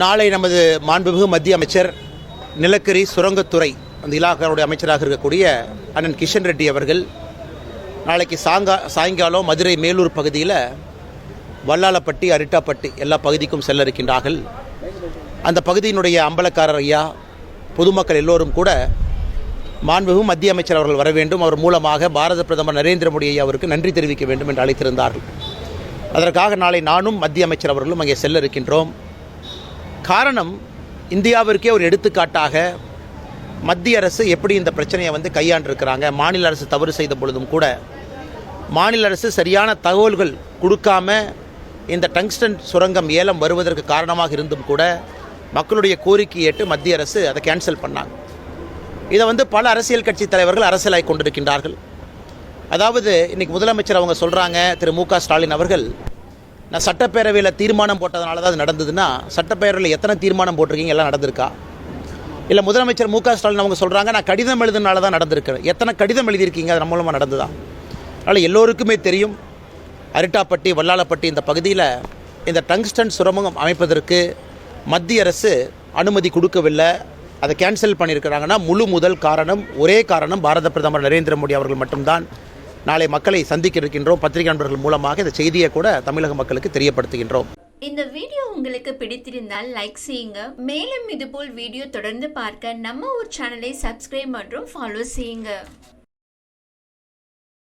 நாளை நமது மாண்புமிகு மத்திய அமைச்சர் நிலக்கரி சுரங்கத்துறை அந்த இலாக்காவுடைய அமைச்சராக இருக்கக்கூடிய அண்ணன் கிஷன் ரெட்டி அவர்கள் நாளைக்கு சாயங்காலம் மதுரை மேலூர் பகுதியில் வல்லாளப்பட்டி அரிட்டாப்பட்டி எல்லா பகுதிக்கும் செல்ல இருக்கின்றார்கள். அந்த பகுதியினுடைய அம்பலக்காரர் ஐயா பொதுமக்கள் எல்லோரும் கூட மாண்புமிகு மத்திய அமைச்சர் அவர்கள் வர வேண்டும், அவர் மூலமாக பாரத பிரதமர் நரேந்திர மோடி ஐயா அவருக்கு நன்றி தெரிவிக்க வேண்டும் என்று அழைத்திருந்தார்கள். அதற்காக நாளை நானும் மத்திய அமைச்சர் அவர்களும் அங்கே செல்ல இருக்கின்றோம். காரணம், இந்தியாவிற்கே ஒரு எடுத்துக்காட்டாக மத்திய அரசு எப்படி இந்த பிரச்சனையை கையாண்டிருக்கிறாங்க. மாநில அரசு தவறு செய்த பொழுதும் கூட மாநில அரசு சரியான தகவல்கள் கொடுக்காம இந்த டங்ஸ்டன் சுரங்கம் ஏலம் வருவதற்கு காரணமாக இருந்தும் கூட மக்களுடைய கோரிக்கை ஏற்று மத்திய அரசு அதை கேன்சல் பண்ணாங்க. இதை பல அரசியல் கட்சி தலைவர்கள் அரசியலாகி கொண்டிருக்கின்றார்கள். அதாவது இன்றைக்கி முதலமைச்சர் அவங்க சொல்கிறாங்க, திரு மு க ஸ்டாலின் அவர்கள், நான் சட்டப்பேரவையில் தீர்மானம் போட்டதுனால தான் அது நடந்ததுன்னா சட்டப்பேரவையில் எத்தனை தீர்மானம் போட்டிருக்கீங்க, எல்லாம் நடந்திருக்கா? இல்லை முதலமைச்சர் மு க ஸ்டாலின் அவங்க சொல்கிறாங்க, நான் கடிதம் எழுதுனால தான் நடந்திருக்கு, எத்தனை கடிதம் எழுதியிருக்கீங்க, அது மூலமாக நடந்ததா? அதனால் எல்லோருக்குமே தெரியும், அரிட்டாப்பட்டி வல்லாளப்பட்டி இந்த பகுதியில் இந்த டங்ஸ்டன் சுரங்கம் அமைப்பதற்கு மத்திய அரசு அனுமதி கொடுக்கவில்லை, அதை கேன்சல் பண்ணியிருக்கிறாங்கன்னா ஒரே காரணம் பாரத பிரதமர் நரேந்திர மோடி அவர்கள் மட்டும்தான். நாளை மக்களை சந்திக்க இருக்கின்றோம். பத்திரிகை நண்பர்கள் மூலமாக இந்த செய்தியை கூட தமிழக மக்களுக்கு தெரியப்படுத்துகின்றோம். இந்த வீடியோ உங்களுக்கு பிடித்திருந்தால் லைக் செய்யுங்க. மேலும் இதுபோல் வீடியோ தொடர்ந்து பார்க்க நம்ம ஒரு சேனலை சப்ஸ்கிரைப் மற்றும் ஃபாலோ செய்யுங்க.